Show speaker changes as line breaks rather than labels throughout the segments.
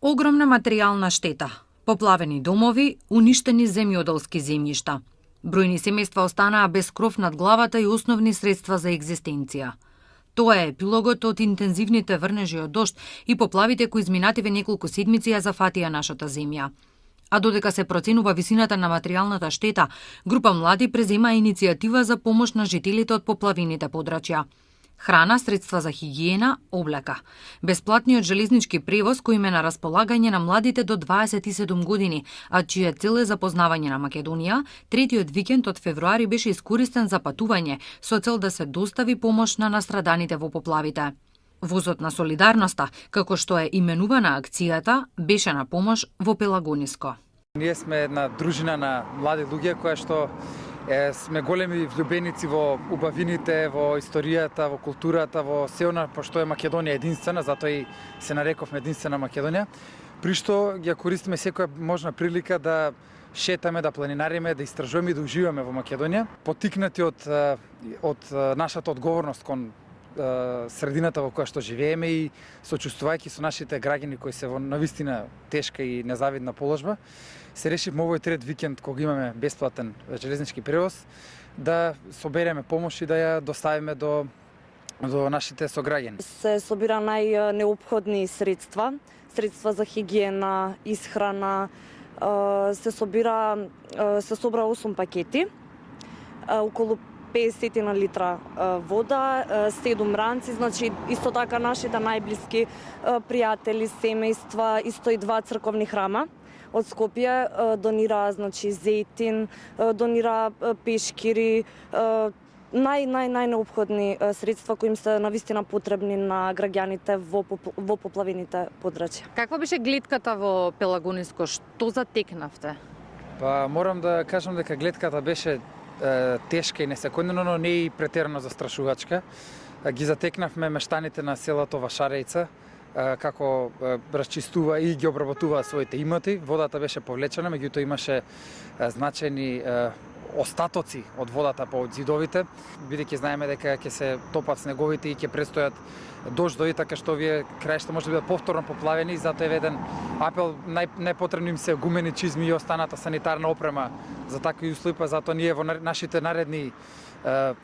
Огромна материјална штета, поплавени домови, уништени земјоделски земјишта. Бројни семејства останаа без кров над главата и основни средства за екзистенција. Тоа е епилогот од интензивните врнежи од дожд и поплавите кои изминативе неколку седмици ја зафатија нашата земја. А додека се проценува висината на материјалната штета, група млади презема иницијатива за помош на жителите од поплавените подрачја. Храна, средства за хигиена, облека. Бесплатниот железнички превоз кој им е на располагање на младите до 27 години, а чија цел е запознавање на Македонија, третиот викенд од февруари беше искористен за патување со цел да се достави помош на настраданите во поплавите. Возот на солидарноста, како што е именувана акцијата, беше на помош во Пелагониско.
Ние сме една дружина на млади луѓе која што сме големи влюбеници во убавините, во историјата, во културата, во се она пошто е Македонија единствена, затоа и се нарековме единствена Македонија, при што ја користиме секоја можна прилика да шетаме, да планинариме, да истражуваме и да уживаме во Македонија, поттикнати од нашата одговорност кон средината во која што живееме и сочувствувајќи со нашите граѓани кои се во навистина тешка и незавидна положба, се решивме овој трет викенд кога имаме бесплатен железнички превоз да собереме помош и да ја доставиме до нашите сограѓани.
Се собира најнеопходни средства за хигиена, исхрана, се собра 8 пакети, околу 50 на литра вода, 7 ранци, значи исто така нашите најблиски пријатели, семејства, исто и 2 црковни храма од Скопје донира, значи зејтин, донира пешкири, најнеопходни средства кои им се навистина потребни на граѓаните во поплавените подрачја.
Каква беше гледката во Пелагониско? Што затекнавте?
Па морам да кажам дека гледката беше тешка и несекојдневно, но не и претерано застрашувачка. Ги затекнавме мештаните на селото Вашарејца, како расчистува и ги обработува своите имоти. Водата беше повлечена, меѓутоа имаше значајни остатоци од водата по зидовите, бидејќи знаеме дека ќе се топат снеговите и ќе престојат дождови, така што овие краишта може да бидат повторно поплавени, затоа е еден апел, најпотребни им се гумени чизми и останата санитарна опрема за такви услови, па затоа ние во нашите наредни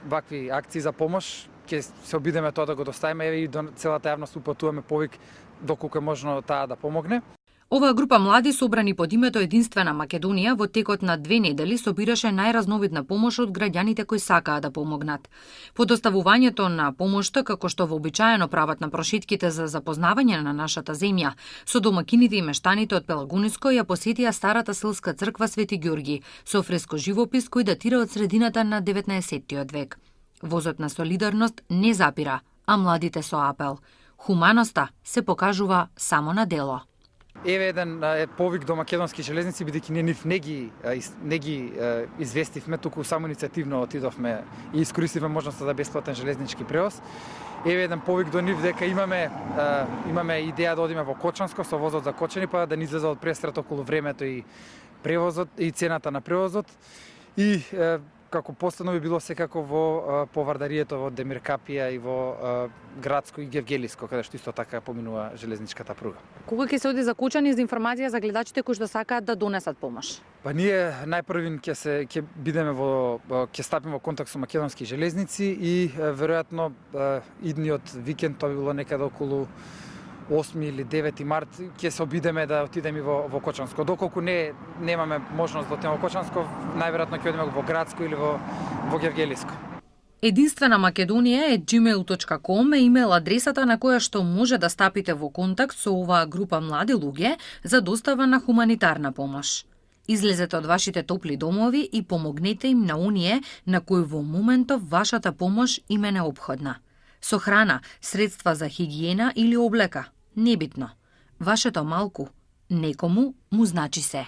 вакви акции за помош ќе се обидеме тоа да го доставиме и до целата јавност упатуваме повик доколку е можно таа да помогне.
Оваа група млади собрани под името Единствена Македонија во текот на 2 недели собираше најразновидна помош од граѓаните кои сакаа да помогнат. По доставувањето на помошта, како што вообичаено прават на прошетките за запознавање на нашата земја, со домакините и мештаните од Пелагониско ја посетија старата селска црква Свети Ѓорги, со фреско живопис кој датира од средината на 19 век. Возот на солидарност не запира, а младите со апел. Хуманоста се покажува само на дело.
Еве еден повик до македонски железници, бидејќи ние нив не ги известивме, туку само иницијативно отидовме и искористивме можноста за бесплатен железнички превоз. Еве еден повик до нив дека имаме идеја да одиме во Кочанско со возот за Кочани, па да ни излезе од престрат околу времето и превозот и цената на превозот. И како последно би било секако во Повардарието, во Демир Капија и во Градско и Гевгелиско, каде што исто така поминува железничката пруга.
Кога ќе се оди за Кочани за информација за гледачите кои што сакаат да донесат помош?
Па ние најпрвин ќе бидеме ќе стапиме во контакт со македонски железници и веројатно идниот викенд, тоа би било некаде околу 8 или 9 март, ќе се обидеме да отидеме во Кочанско. Доколку немаме можност да отидеме во Кочанско, најверојатно ќе одиме во Градско или во Гевгелиско.
Единствена Македонија @gmail.com е имейл адресата на која што може да стапите во контакт со оваа група млади луѓе за достава на хуманитарна помош. Излезете од вашите топли домови и помогнете им на оние на кои во моментов вашата помош им е неопходна. Со храна, средства за хигиена или облека, небитно. Вашето малку некому му значи се.